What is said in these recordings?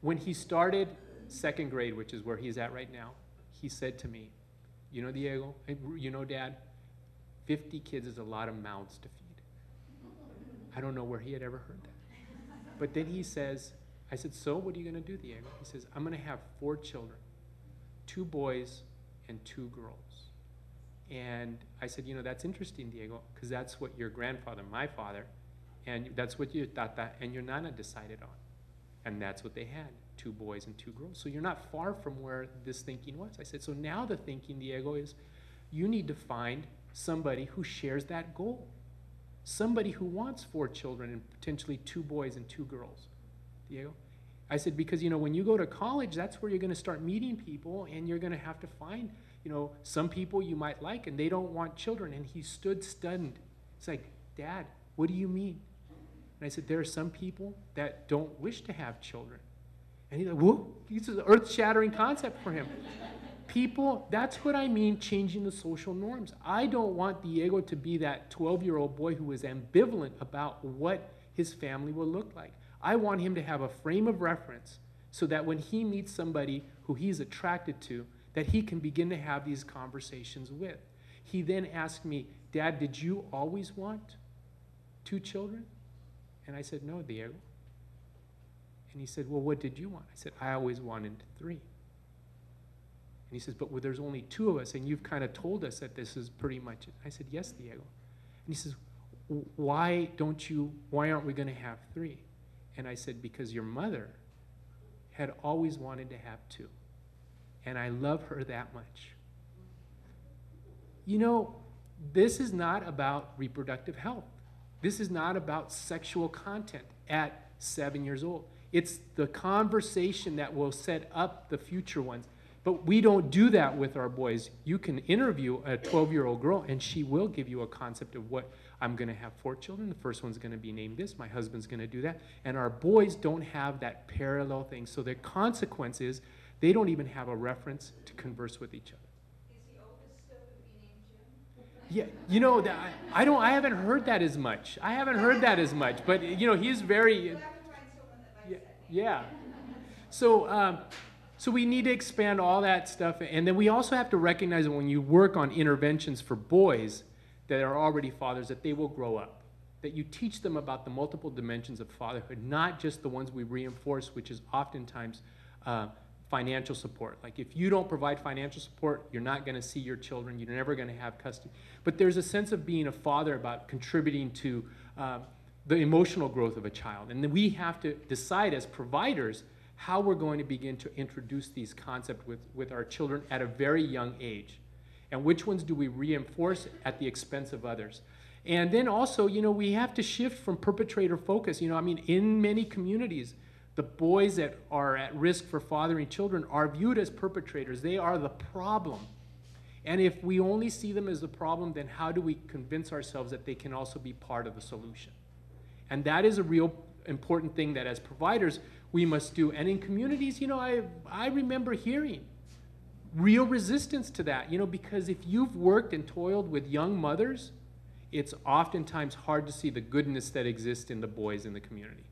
when he started second grade, which is where he's at right now, he said to me, you know, Diego, you know, Dad, 50 kids is a lot of mouths to feed. I don't know where he had ever heard that. But then he says, I said, so what are you going to do, Diego? He says, I'm going to have 4 children, 2 boys and 2 girls. And I said, you know, that's interesting, Diego, because that's what your grandfather, my father, and that's what your tata and your nana decided on. And that's what they had, 2 boys and 2 girls. So you're not far from where this thinking was. I said, so now the thinking, Diego, is you need to find somebody who shares that goal. Somebody who wants 4 children and potentially 2 boys and 2 girls, Diego. I said, because, you know, when you go to college, that's where you're going to start meeting people, and you're going to have to find, you know, some people you might like, and they don't want children. And he stood stunned. He's like, Dad, what do you mean? And I said, there are some people that don't wish to have children. And he's like, whoa, this is an earth-shattering concept for him. People, that's what I mean, changing the social norms. I don't want Diego to be that 12-year-old boy who is ambivalent about what his family will look like. I want him to have a frame of reference so that when he meets somebody who he's attracted to, that he can begin to have these conversations with. He then asked me, Dad, did you always want 2 children? And I said, no, Diego. And he said, well, what did you want? I said, I always wanted 3. And he says, but there's only 2 of us, and you've kind of told us that this is pretty much it. I said, yes, Diego. And he says, why aren't we going to have 3? And I said, because your mother had always wanted to have 2. And I love her that much. You know, this is not about reproductive health. This is not about sexual content at 7 years old. It's the conversation that will set up the future ones. But we don't do that with our boys. You can interview a 12-year-old girl, and she will give you a concept of what, I'm going to have 4 children. The first one's going to be named this. My husband's going to do that. And our boys don't have that parallel thing. So the consequence is they don't even have a reference to converse with each other. Is the oldest still going to be named Jim? Yeah, you know, I haven't heard that as much. I haven't heard that as much. But, you know, he's very... You'll have to find someone that likes that name. Yeah. So we need to expand all that stuff. And then we also have to recognize that when you work on interventions for boys that are already fathers, that they will grow up. That you teach them about the multiple dimensions of fatherhood, not just the ones we reinforce, which is oftentimes financial support. Like if you don't provide financial support, you're not going to see your children. You're never going to have custody. But there's a sense of being a father about contributing to the emotional growth of a child. And then we have to decide as providers how we're going to begin to introduce these concepts with our children at a very young age. And which ones do we reinforce at the expense of others? And then also, you know, we have to shift from perpetrator focus. You know, I mean, in many communities, the boys that are at risk for fathering children are viewed as perpetrators. They are the problem. And if we only see them as the problem, then how do we convince ourselves that they can also be part of the solution? And that is a real important thing that as providers we must do. And in communities, you know, I remember hearing real resistance to that, you know, because if you've worked and toiled with young mothers, it's oftentimes hard to see the goodness that exists in the boys in the community.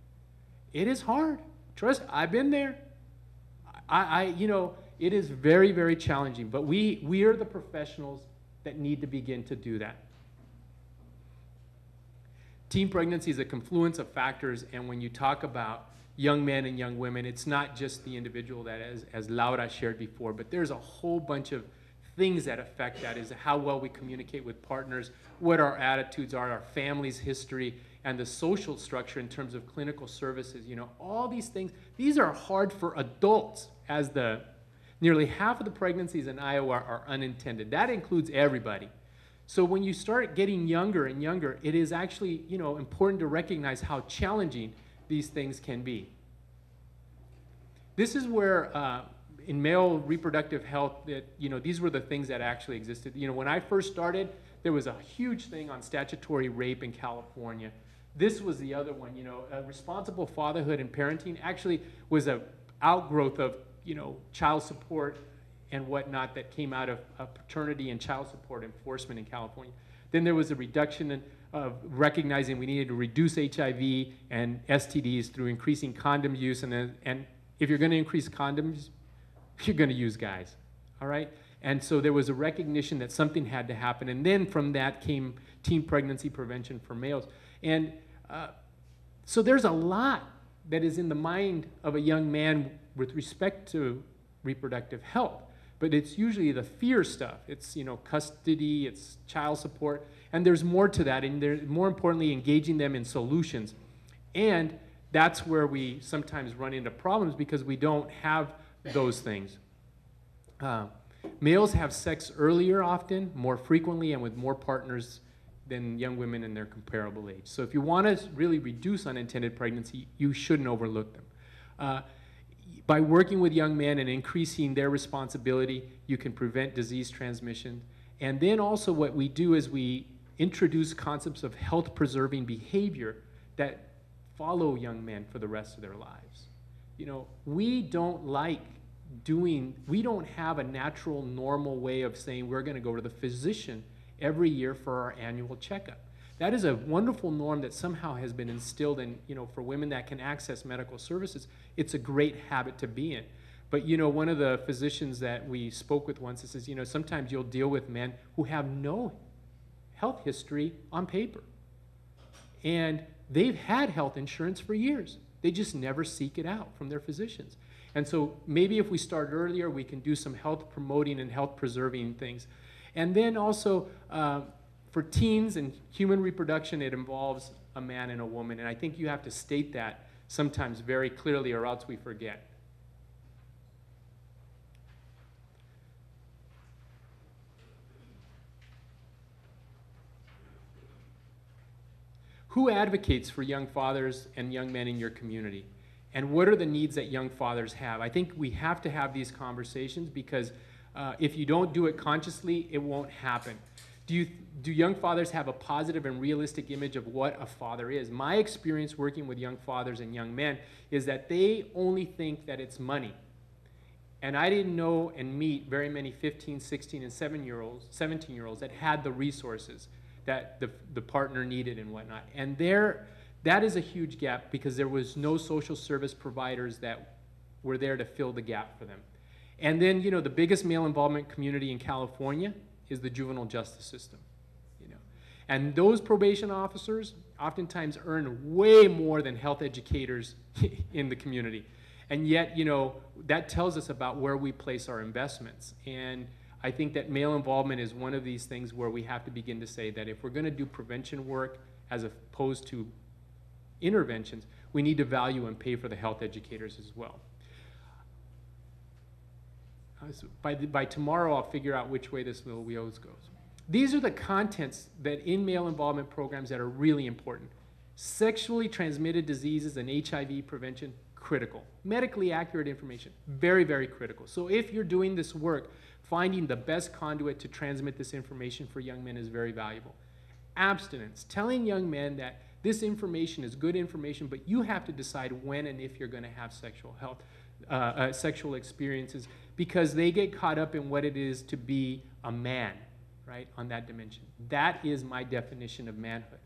It is hard. Trust, I've been there. You know, it is very, very challenging, but we are the professionals that need to begin to do that. Teen pregnancy is a confluence of factors, and when you talk about young men and young women, it's not just the individual that, as Laura shared before, but there's a whole bunch of things that affect that, is how well we communicate with partners, what our attitudes are, our family's history, and the social structure in terms of clinical services. You know, all these things, these are hard for adults, as nearly half of the pregnancies in Iowa are unintended. That includes everybody. So when you start getting younger and younger, it is actually, you know, important to recognize how challenging these things can be. This is where in male reproductive health, that, you know, these were the things that actually existed. You know, when I first started, there was a huge thing on statutory rape in California. This was the other one, you know, responsible fatherhood and parenting actually was an outgrowth of, you know, child support and whatnot that came out of paternity and child support enforcement in California. Then there was a reduction of recognizing we needed to reduce HIV and STDs through increasing condom use, and if you're going to increase condoms, you're going to use guys, all right? And so there was a recognition that something had to happen. And then from that came teen pregnancy prevention for males. And so there's a lot that is in the mind of a young man with respect to reproductive health. But it's usually the fear stuff. It's, you know, custody, it's child support, and there's more to that, and there's, more importantly, engaging them in solutions. And that's where we sometimes run into problems because we don't have those things. Males have sex earlier often, more frequently, and with more partners than young women in their comparable age. So if you want to really reduce unintended pregnancy, you shouldn't overlook them. By working with young men and increasing their responsibility, you can prevent disease transmission. And then also what we do is we introduce concepts of health-preserving behavior that follow young men for the rest of their lives. You know, we don't have a natural, normal way of saying we're going to go to the physician every year for our annual checkup. That is a wonderful norm that somehow has been instilled in, you know, for women that can access medical services. It's a great habit to be in. But, you know, one of the physicians that we spoke with once says, you know, sometimes you'll deal with men who have no health history on paper. And they've had health insurance for years. They just never seek it out from their physicians. And so maybe if we start earlier, we can do some health promoting and health preserving things. And then also, for teens and human reproduction, it involves a man and a woman. And I think you have to state that sometimes very clearly or else we forget. Who advocates for young fathers and young men in your community? And what are the needs that young fathers have? I think we have to have these conversations because if you don't do it consciously, it won't happen. Do young fathers have a positive and realistic image of what a father is? My experience working with young fathers and young men is that they only think that it's money. And I didn't know and meet very many 15, 16, and 17-year-olds that had the resources that the partner needed and whatnot. And that is a huge gap because there was no social service providers that were there to fill the gap for them. And then, you know, the biggest male involvement community in California is the juvenile justice system, you know. And those probation officers oftentimes earn way more than health educators in the community. And yet, you know, that tells us about where we place our investments. And I think that male involvement is one of these things where we have to begin to say that if we're going to do prevention work as opposed to interventions, we need to value and pay for the health educators as well. So by tomorrow, I'll figure out which way this little wheel goes. These are the contents that in male involvement programs that are really important. Sexually transmitted diseases and HIV prevention, critical. Medically accurate information, very, very critical. So if you're doing this work, finding the best conduit to transmit this information for young men is very valuable. Abstinence, telling young men that this information is good information, but you have to decide when and if you're going to have sexual sexual experiences, because they get caught up in what it is to be a man, right, on that dimension. That is my definition of manhood.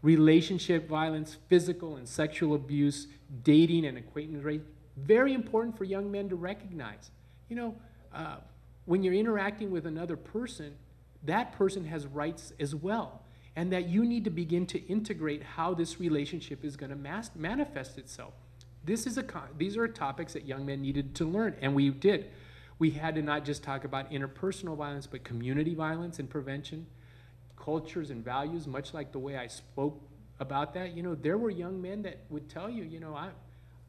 Relationship violence, physical and sexual abuse, dating and acquaintance rates, very important for young men to recognize. You know, when you're interacting with another person, that person has rights as well, and that you need to begin to integrate how this relationship is going to manifest itself. These are topics that young men needed to learn, and we did. We had to not just talk about interpersonal violence, but community violence and prevention, cultures and values, much like the way I spoke about that. You know, there were young men that would tell you, you know,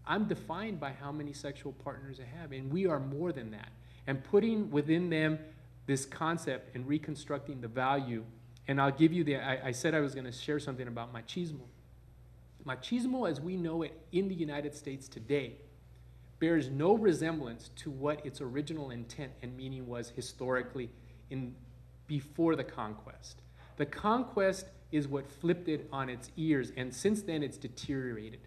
I'm defined by how many sexual partners I have, and we are more than that. And putting within them this concept and reconstructing the value, and I'll give you I said I was going to share something about machismo. Machismo, as we know it in the United States today, bears no resemblance to what its original intent and meaning was historically before the conquest. The conquest is what flipped it on its ears, and since then it's deteriorated.